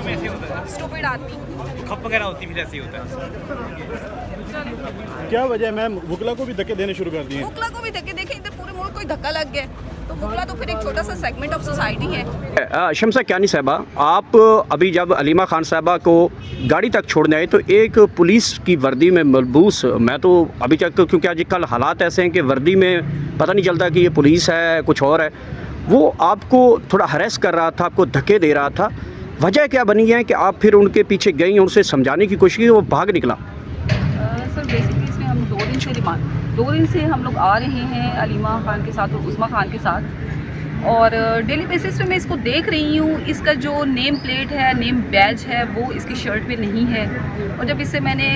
में ऐसे होता है, स्टूपिड आदमी। खप वगैरह होती फिर ऐसे ही होता है। क्या वजह है मैम, वुकला को भी धक्के देने शुरू कर दिए? वुकला को भी धक्के देखे, इधर पूरे मुल्क को धक्का लग गया, तो वुकला तो फिर एक छोटा सा सेगमेंट ऑफ सोसाइटी है। शमसा क्यानी साहबा, आप अभी जब अलीमा खान साहबा को गाड़ी तक छोड़ने आए तो एक पुलिस की वर्दी में मलबूस, मैं तो अभी तक, क्योंकि आज कल हालात ऐसे हैं कि वर्दी में पता नहीं चलता कि ये पुलिस है कुछ और है, वो आपको थोड़ा हरेस कर रहा था, आपको धक्के दे रहा था, वजह क्या बनी है कि आप फिर उनके पीछे गई, उनसे समझाने की कोशिश की, वो भाग निकला? सर बेसिकली इसमें हम 2 दिन से हम लोग आ रहे हैं अलीमा खान के साथ और उस्मा खान के साथ, और डेली बेसिस पे मैं इसको देख रही हूँ। इसका जो नेम प्लेट है, नेम बैज है, वो इसकी शर्ट पे नहीं है। और जब इससे मैंने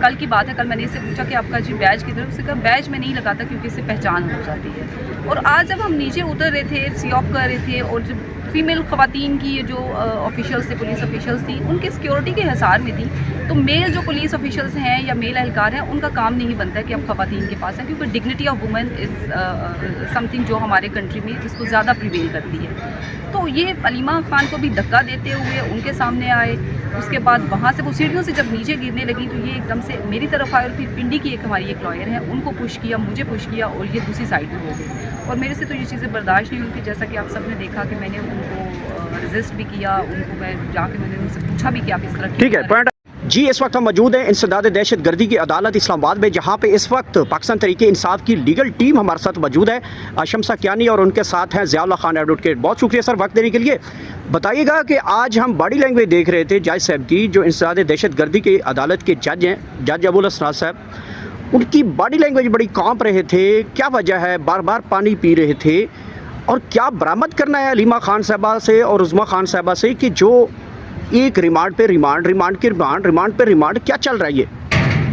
कल की बात है, कल मैंने इससे पूछा कि आपका जी बैज किधर, उससे कहा बैज में नहीं लगाता क्योंकि इससे पहचान हो जाती है। और आज जब हम नीचे उतर रहे थे, सी ऑफ कर रहे थे, और जब फीमेल ख़वातीन की जो ऑफिशियल्स थे, पुलिस ऑफिशियल्स थी, उनके सिक्योरिटी के हिसार में थी, तो मेल जो पुलिस ऑफिशियल्स हैं या मेल एहलकार हैं, उनका काम नहीं बनता है कि अब ख़वातीन के पास है, क्योंकि dignity of women is something जो हमारे कंट्री में इसको ज़्यादा प्रिवेल करती है। तो ये अलीमा खान को भी धक्का देते हुए उनके सामने आए। उसके बाद वहाँ से वो सीढ़ियों से जब नीचे गिरने लगी तो ये एकदम से मेरी तरफ आए, और फिर पिंडी की एक हमारी एक लॉयर है, उनको पुश किया, मुझे पुश किया, और ये दूसरी साइड में हो गई। और मेरे से तो ये चीज़ें बर्दाश्त नहीं हुई थी, जैसा कि आप सब ने देखा कि मैंने उनको रेजिस्ट भी किया, उनको मैं जाके मैंने उनसे पूछा भी कि आप इस तरह ठीक है, पॉइंट जी। इस वक्त हम मौजूद हैं इंसदाद दहशत गर्दी की अदालत इस्लामाबाद में, जहाँ पे इस वक्त पाकिस्तान तहरीक इंसाफ की लीगल टीम हमारे साथ मौजूद है। शमसा क्यानी और उनके साथ हैं ज़ियाउल्लाह खान एडवोकेट। बहुत शुक्रिया सर वक्त देने के लिए। बताइएगा कि आज हम बॉडी लैंग्वेज देख रहे थे जज साहब की, जो इंसदाद दहशत गर्दी की अदालत के जज हैं, जज अबुल हसन साहब, उनकी बॉडी लैंग्वेज बड़ी कांप रहे थे। क्या वजह है? बार बार पानी पी रहे थे। और क्या बरामद करना है अलीमा खान साहबा से और उस्मा खान साहबा से कि जो एक रिमांड पे रिमांड, रिमांड के रिमांड, रिमांड पे रिमांड, क्या चल रहा है ये?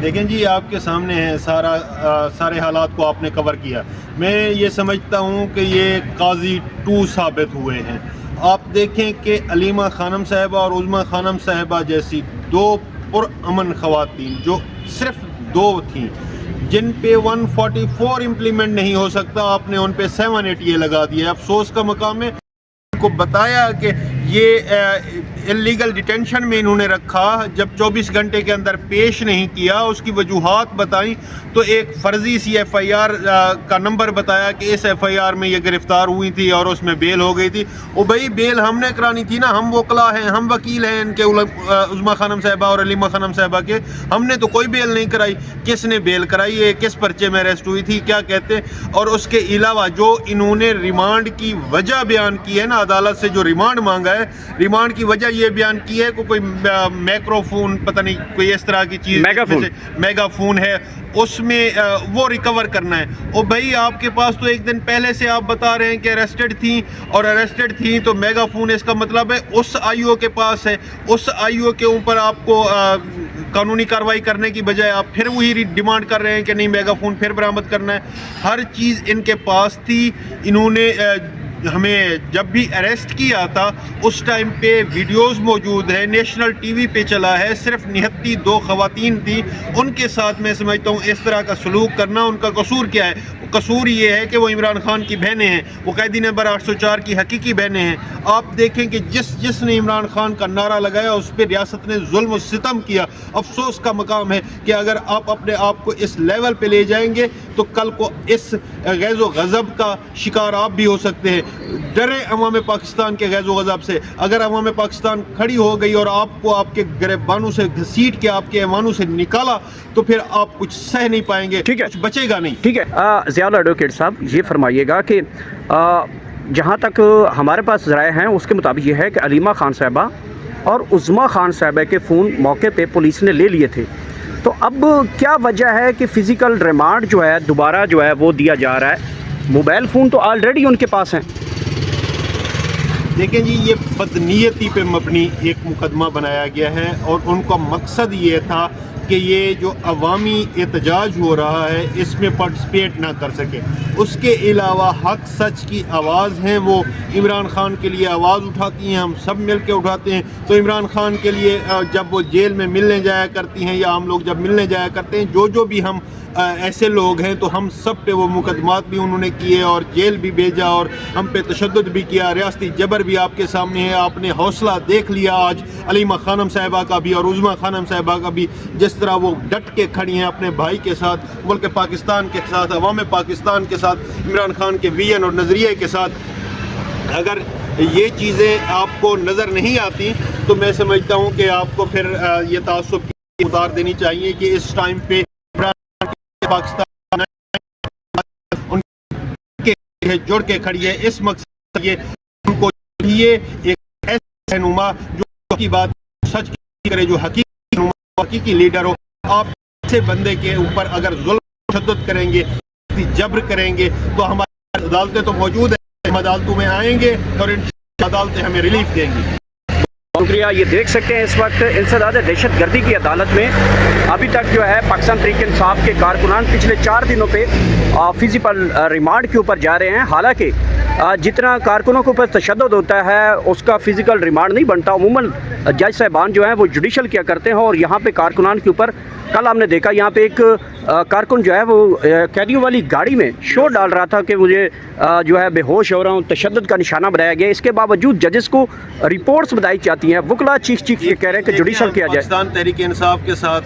देखें जी, आपके सामने है सारे हालात को आपने कवर किया। मैं ये समझता हूँ कि ये काजी 2 साबित हुए हैं। आप देखें कि अलीमा खानम साहिबा और उस्मा खानम साहिबा जैसी 2 पुरअमन ख़वातीन, जो सिर्फ 2 थीं, जिन पे 144 इम्प्लीमेंट नहीं हो सकता, आपने उन पे 780 लगा दिया। अफसोस का मकाम है, को बताया कि ये इलीगल डिटेंशन में इन्होंने रखा, जब 24 घंटे के अंदर पेश नहीं किया, उसकी वजूहात बताई, तो एक फ़र्ज़ी सी FIR का नंबर बताया कि इस FIR में ये गिरफ़्तार हुई थी और उसमें बेल हो गई थी। ओ भाई, बेल हमने करानी थी ना, हम वकला हैं, हम वकील हैं इनके, उस्मा खानम साहिबा और अलीमा खानम साहिबा के। हमने तो कोई बेल नहीं कराई। किसने बेल कराई है? किस पर्चे में अरेस्ट हुई थी? क्या कहते हैं? और उसके अलावा जो इन्होंने रिमांड की वजह बयान की है ना, अदालत से जो रिमांड मांगा है, रिमांड की वजह ये बयान की है कि कोई माइक्रोफोन, पता नहीं कोई इस तरह की चीज़, मेगाफोन है, उसमें वो रिकवर करना है। और भाई, आपके पास तो एक दिन पहले से आप बता रहे हैं कि अरेस्टेड थी, और अरेस्टेड थी तो मेगाफोन, इसका मतलब है उस IO के पास है। उस IO के ऊपर आपको कानूनी कार्रवाई करने की बजाय आप फिर वही डिमांड कर रहे हैं कि नहीं, मेगाफोन फिर बरामद करना है। हर चीज़ इनके पास थी। इन्होंने हमें जब भी अरेस्ट किया था उस टाइम पे वीडियोस मौजूद है, नेशनल TV पे चला है। सिर्फ निहत्ती 2 ख़वातीन थी, उनके साथ मैं समझता हूँ इस तरह का सलूक करना, उनका कसूर क्या है? कसूर ये है कि वो इमरान खान की बहनें हैं, वो कैदी नंबर 804 की हकीकी बहनें हैं। आप देखें कि जिसने इमरान खान का नारा लगाया उस पर रियासत ने जुल्म और सितम किया। अफसोस का मकाम है कि अगर आप अपने आप को इस लेवल पे ले जाएंगे तो कल को इस गैज़ो गज़ब का शिकार आप भी हो सकते हैं। डरे अवाम पाकिस्तान के गैज़ो गज़ब से। अगर अवाम पाकिस्तान खड़ी हो गई और आपको आपके गिरबानों से घसीट के आपके ऐवानों से निकाला, तो फिर आप कुछ सह नहीं पाएंगे, ठीक है, कुछ बचेगा नहीं। ठीक है, ज़ियाउल्लाह एडवोकेट साहब, ये फरमाइएगा कि जहाँ तक हमारे पास ज़राए हैं उसके मुताबिक ये है कि अलीमा खान साहबा और उस्मा खान साहबा के फ़ोन मौके पे पुलिस ने ले लिए थे। तो अब क्या वजह है कि फ़िज़िकल रिमांड जो है दोबारा जो है वो दिया जा रहा है? मोबाइल फ़ोन तो ऑलरेडी उनके पास हैं। देखें जी, ये बदनीयती पे मबनी एक मुकदमा बनाया गया है, और उनका मकसद ये था कि ये जो अवामी एहतजाज हो रहा है इसमें पार्टिसिपेट ना कर सके। उसके अलावा हक सच की आवाज़ हैं, वो इमरान खान के लिए आवाज़ उठाती हैं, हम सब मिल के उठाते हैं। तो इमरान खान के लिए जब वो जेल में मिलने जाया करती हैं या हम लोग जब मिलने जाया करते हैं, जो भी हम ऐसे लोग हैं, तो हम सब पे वो मुकदमात भी उन्होंने किए और जेल भी भेजा और हम पे तशद्दुद भी किया। रियासती जबर भी आपके सामने है। हैं, आपने हौसला देख लिया आज अलीमा खानम साहिबा का भी और उज़मा खानम साहिबा का भी, जिस तरह वो डट के खड़ी हैं अपने भाई के साथ, मुल्क पाकिस्तान के साथ, अवाम पाकिस्तान के साथ, इमरान खान के विजन और नज़रिए के साथ। अगर ये चीज़ें आपको नज़र नहीं आती तो मैं समझता हूँ कि आपको फिर ये तासुब की उतार देनी चाहिए कि इस टाइम पे पाकिस्तान उनके जुड़ के खड़ी है। इस मकसद ये उनको चाहिए एक ऐसा रहनुमा जो की बात सच करे, जो हकीकी लीडर हो। आप ऐसे बंदे के ऊपर अगर जुल्म तशद्दुद करेंगे, जबर करेंगे, तो हमारी अदालतें तो मौजूद है, हम अदालतों में आएंगे और इन अदालतें हमें रिलीफ देंगी। शुक्रिया। ये देख सकते हैं इस वक्त इंसदाद दहशत गर्दी की अदालत में अभी तक जो है पाकिस्तान तहरीक इंसाफ के कारकुनान पिछले 4 दिनों पे फिजिकल रिमांड के ऊपर जा रहे हैं। हालांकि जितना कारकुनों के ऊपर तशद्दुद होता है उसका फिजिकल रिमांड नहीं बनता। अमूमन जज साहबान जो हैं वो जुडिशल किया करते हैं, और यहाँ पे कारकुनान के ऊपर कल हमने देखा यहाँ पे एक कारकुन जो है वो कैदियों वाली गाड़ी में शोर डाल रहा था कि मुझे जो है बेहोश हो रहा हूँ, तशद्दुद का निशाना बनाया गया। इसके बावजूद जजेस को रिपोर्ट्स बताई जाती हैं, वकला चीख के कह रहे हैं कि जुडिशल किया जाए। पाकिस्तान तहरीक इंसाफ के साथ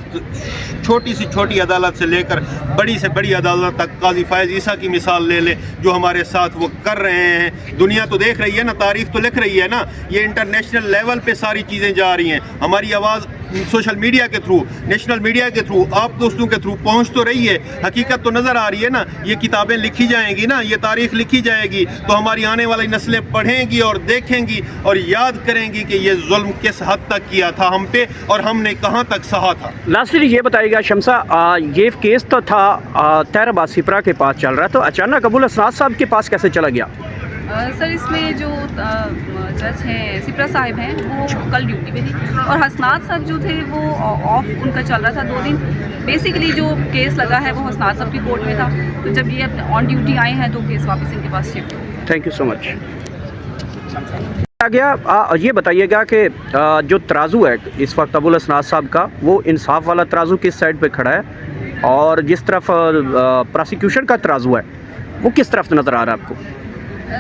छोटी से छोटी अदालत से लेकर बड़ी से बड़ी अदालत तक, काजी फैज़ ईसा की मिसाल ले लें जो हमारे साथ वो कर रहे हैं। दुनिया तो देख रही है ना, तारीख तो लिख रही है ना, ये इंटरनेशनल लेवल पे सारी चीज़ें जा रही हैं। हमारी आवाज़ सोशल मीडिया के थ्रू, नेशनल मीडिया के थ्रू, आप दोस्तों के थ्रू पहुंच तो रही है, हकीकत तो नज़र आ रही है ना। ये किताबें लिखी जाएंगी ना, ये तारीख लिखी जाएगी तो हमारी आने वाली नस्लें पढ़ेंगी और देखेंगी और याद करेंगी कि ये जुल्म किस हद तक किया था हम पे और हमने कहां तक सहा था। लास्टली ये बताइएगा शमसा, ये केस तो था तैयब सिपरा के पास चल रहा, तो अचानक अबुल हसनात साहब के पास कैसे चला गया? सर इसमें जो जज हैं सिपरा साहिब हैं वो कल ड्यूटी पे थी, और हसनात साहब जो थे वो ऑफ उनका चल रहा था 2 दिन। बेसिकली जो केस लगा है वो हसनात साहब की कोर्ट में था, तो जब ये ऑन ड्यूटी आए हैं तो केस वापस इनके पास शिफ्ट हो। Thank you so much. आ गया ये बताइएगा कि जो तराजू है इस वक्त अबुल हसनात साहब का, वो इंसाफ वाला तराजू किस साइड पे खड़ा है, और जिस तरफ प्रोसिक्यूशन का तराजू है वो किस तरफ नज़र आ रहा है आपको?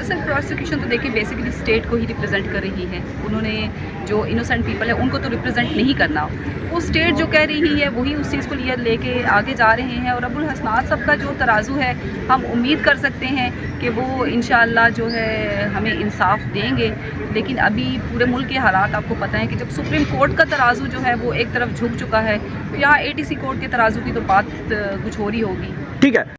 सर प्रोसिक्यूशन तो देखिए बेसिकली स्टेट को ही रिप्रेजेंट कर रही है। उन्होंने जो इनोसेंट पीपल है उनको तो रिप्रेजेंट नहीं करना, वो स्टेट जो कह रही है वही उस चीज़ को लिए लेके आगे जा रहे हैं। और अबुल हसनात साहब का जो तराजू है हम उम्मीद कर सकते हैं कि वो इंशाअल्लाह जो है हमें इंसाफ देंगे। लेकिन अभी पूरे मुल्क के हालात आपको पता है कि जब सुप्रीम कोर्ट का तराजू जो है वो एक तरफ झुक चुका है, तो यहाँ ATC कोर्ट के तराजू की तो बात कुछ हो रही होगी। ठीक है।